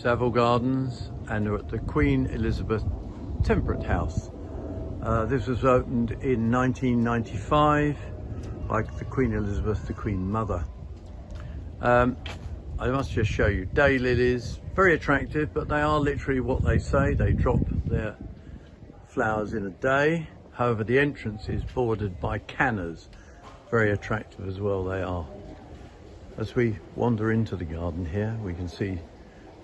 Savill Gardens, and we're at the Queen Elizabeth Temperate House. This was opened in 1995 by the Queen Elizabeth, the Queen Mother. I must just show you daylilies, very attractive, but they are literally what they say. They drop their flowers in a day. However, the entrance is bordered by cannas, very attractive as well they are. As we wander into the garden here, we can see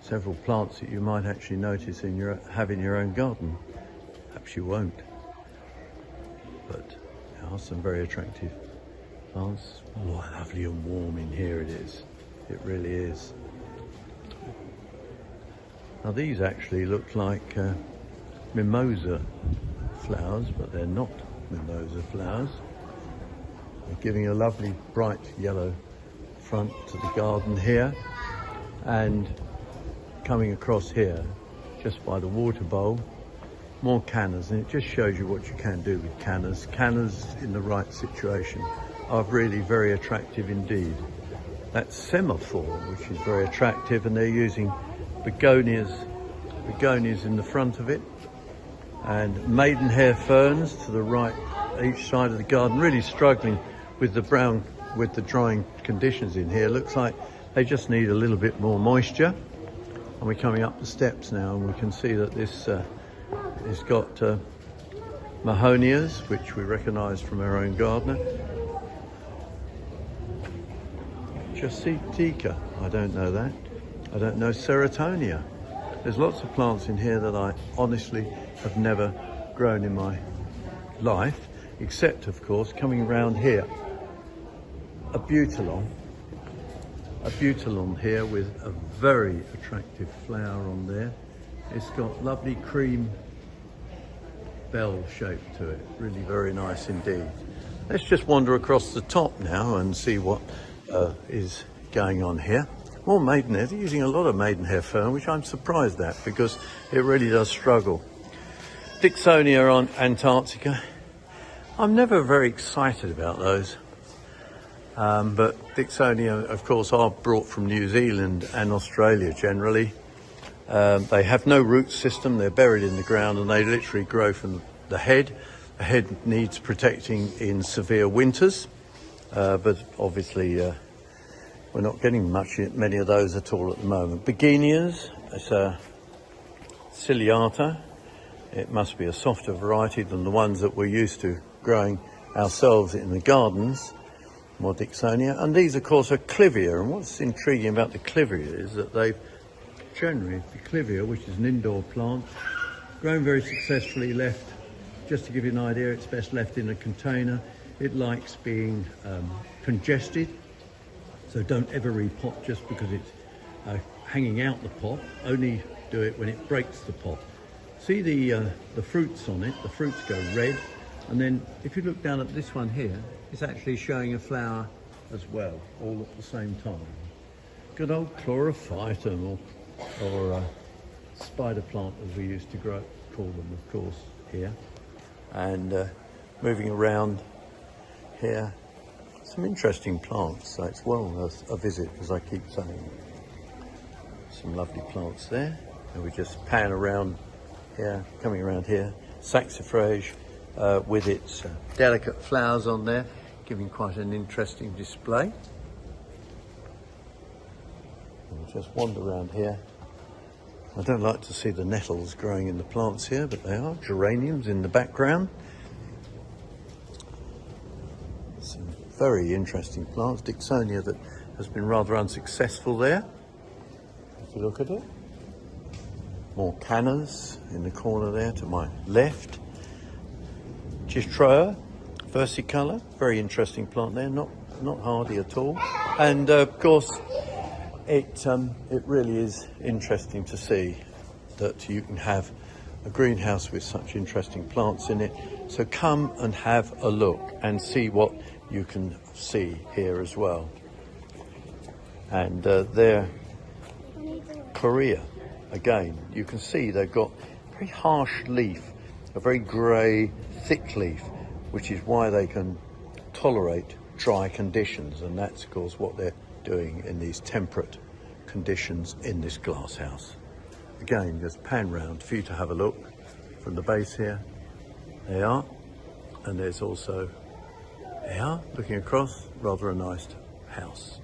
several plants that you might actually notice in your own garden. Perhaps you won't, but there are some very attractive plants. Oh, lovely and warm in here it is. It really is. Now these actually look like mimosa flowers, but they're not mimosa flowers. They're giving a lovely bright yellow front to the garden here, and coming across here just by the water bowl, more cannas, and it just shows you what you can do with cannas. Cannas in the right situation are really very attractive indeed. That's semaphore, which is very attractive, and they're using begonias in the front of it, and maidenhair ferns to the right each side of the garden, really struggling with the drying conditions in here. Looks like they just need a little bit more moisture. And we're coming up the steps now, and we can see that this has got mahonias, which we recognise from our own gardener. Jessica, I don't know that. I don't know Seratonia. There's lots of plants in here that I honestly have never grown in my life, except of course coming around here, a butylon here with a very attractive flower on there. It's got lovely cream bell shape to it, really very nice indeed. Let's just wander across the top now and see what is going on here. More maidenhair. They're using a lot of maidenhair fern, which I'm surprised at because it really does struggle. Dixonia on Antarctica. I'm never very excited about those. But Dixonia, of course, are brought from New Zealand and Australia generally. They have no root system, they're buried in the ground, and they literally grow from the head. The head needs protecting in severe winters, but obviously we're not getting many of those at all at the moment. Begonias, it's a ciliata. It must be a softer variety than the ones that we're used to growing ourselves in the gardens. More Dixonia, and these of course are clivia, and what's intriguing about the clivia is that they've generally, the clivia, which is an indoor plant, grown very successfully, left, just to give you an idea, it's best left in a container. It likes being congested, so don't ever repot just because it's hanging out the pot. Only do it when it breaks the pot. See the fruits on it, the fruits go red, and then if you look down at this one here, it's actually showing a flower as well, all at the same time. Good old chlorophytum, or spider plant as we used to call them, of course, here. And moving around here, some interesting plants, so it's well worth a visit, as I keep saying. Some lovely plants there, and we just pan around here, coming around here, saxifrage with its delicate flowers on there, giving quite an interesting display. We'll just wander around here. I don't like to see the nettles growing in the plants here, but they are. Geraniums in the background. Some very interesting plants. Dixonia that has been rather unsuccessful there, if you look at it. More cannas in the corner there to my left. Gistroa versicolor, very interesting plant there, not hardy at all. And of course, it really is interesting to see that you can have a greenhouse with such interesting plants in it. So come and have a look and see what you can see here as well. And there, Korea, again, you can see they've got a very harsh leaf, a very grey, thick leaf, which is why they can tolerate dry conditions, and that's of course what they're doing in these temperate conditions in this glass house. again, just pan round for you to have a look from the base here. There you are. And there's also, there you are, looking across, rather a nice house.